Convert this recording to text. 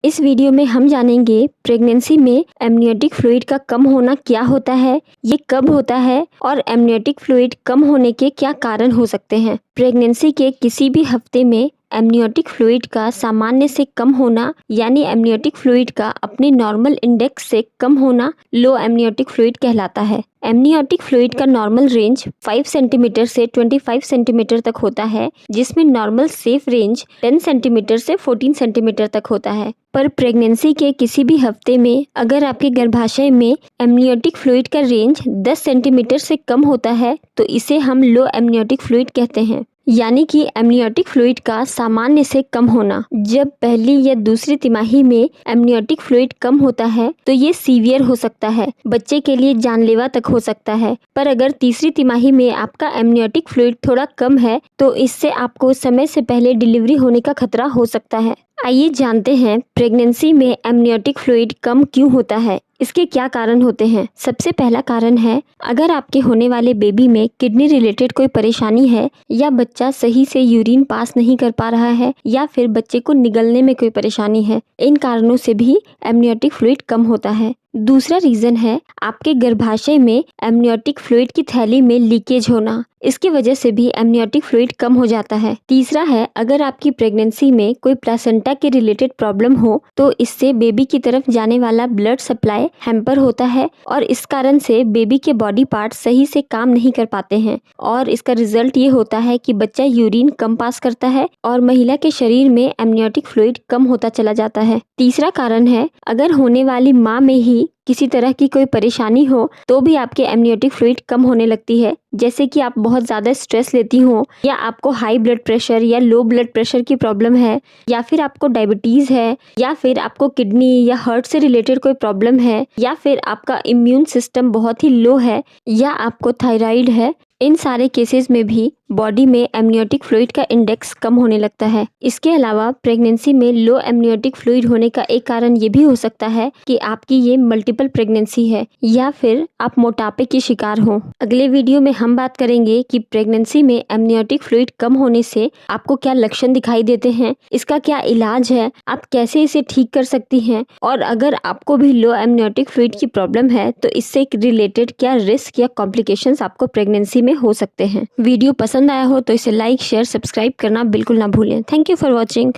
इस वीडियो में हम जानेंगे प्रेगनेंसी में एमनियोटिक फ्लूइड का कम होना क्या होता है, ये कब होता है और एमनियोटिक फ्लूइड कम होने के क्या कारण हो सकते हैं। प्रेगनेंसी के किसी भी हफ्ते में एमनियोटिक फ्लूइड का सामान्य से कम होना यानी एमनियोटिक फ्लूइड का अपने नॉर्मल इंडेक्स से कम होना लो एमनियोटिक फ्लूइड कहलाता है। एमनियोटिक फ्लूइड का नॉर्मल रेंज 5 सेंटीमीटर से 25 सेंटीमीटर तक होता है, जिसमें नॉर्मल सेफ रेंज 10 सेंटीमीटर से 14 सेंटीमीटर तक होता है। पर प्रेगनेंसी के किसी भी हफ्ते में अगर आपके गर्भाशय में एमनियोटिक फ्लूइड का रेंज 10 सेंटीमीटर से कम होता है तो इसे हम लो एमनियोटिक फ्लूइड कहते हैं, यानी कि एमनियोटिक फ्लूइड का सामान्य से कम होना। जब पहली या दूसरी तिमाही में एमनियोटिक फ्लूइड कम होता है तो ये सीवियर हो सकता है, बच्चे के लिए जानलेवा तक हो सकता है। पर अगर तीसरी तिमाही में आपका एमनियोटिक फ्लूइड थोड़ा कम है तो इससे आपको समय से पहले डिलीवरी होने का खतरा हो सकता है। आइए जानते हैं प्रेगनेंसी में एमनियोटिक फ्लूइड कम क्यों होता है, इसके क्या कारण होते हैं। सबसे पहला कारण है, अगर आपके होने वाले बेबी में किडनी रिलेटेड कोई परेशानी है या बच्चा सही से यूरिन पास नहीं कर पा रहा है या फिर बच्चे को निगलने में कोई परेशानी है, इन कारणों से भी एमनियोटिक फ्लूइड कम होता है। दूसरा रीजन है आपके गर्भाशय में एमनियोटिक फ्लूइड की थैली में लीकेज होना, इसकी वजह से भी एमनियोटिक फ्लूइड कम हो जाता है। तीसरा है, अगर आपकी प्रेगनेंसी में कोई प्लासेंटा के रिलेटेड प्रॉब्लम हो तो इससे बेबी की तरफ जाने वाला ब्लड सप्लाई हैम्पर होता है और इस कारण से बेबी के बॉडी पार्ट सही से काम नहीं कर पाते हैं और इसका रिजल्ट ये होता है कि बच्चा यूरिन कम पास करता है और महिला के शरीर में एमनियोटिक फ्लूइड कम होता चला जाता है। तीसरा कारण है, अगर होने वाली माँ में ही किसी तरह की कोई परेशानी हो तो भी आपके एमनियोटिक फ्लूइड कम होने लगती है, जैसे कि आप बहुत ज़्यादा स्ट्रेस लेती हो या आपको हाई ब्लड प्रेशर या लो ब्लड प्रेशर की प्रॉब्लम है या फिर आपको डायबिटीज़ है या फिर आपको किडनी या हार्ट से रिलेटेड कोई प्रॉब्लम है या फिर आपका इम्यून सिस्टम बहुत ही लो है या आपको थायराइड है। इन सारे केसेस में भी बॉडी में एमनियोटिक फ्लूइड का इंडेक्स कम होने लगता है। इसके अलावा प्रेगनेंसी में लो एमनियोटिक फ्लूइड होने का एक कारण ये भी हो सकता है कि आपकी ये मल्टीपल प्रेगनेंसी है या फिर आप मोटापे की शिकार हो। अगले वीडियो में हम बात करेंगे कि प्रेगनेंसी में एमनियोटिक फ्लूइड कम होने से आपको क्या लक्षण दिखाई देते हैं, इसका क्या इलाज है, आप कैसे इसे ठीक कर सकती हैं और अगर आपको भी लो एमनियोटिक फ्लूइड की प्रॉब्लम है तो इससे रिलेटेड क्या रिस्क या कॉम्प्लिकेशंस आपको प्रेगनेंसी में हो सकते हैं। वीडियो पसंद आया हो तो इसे लाइक, शेयर, सब्सक्राइब करना बिल्कुल ना भूलें। Thank you for watching.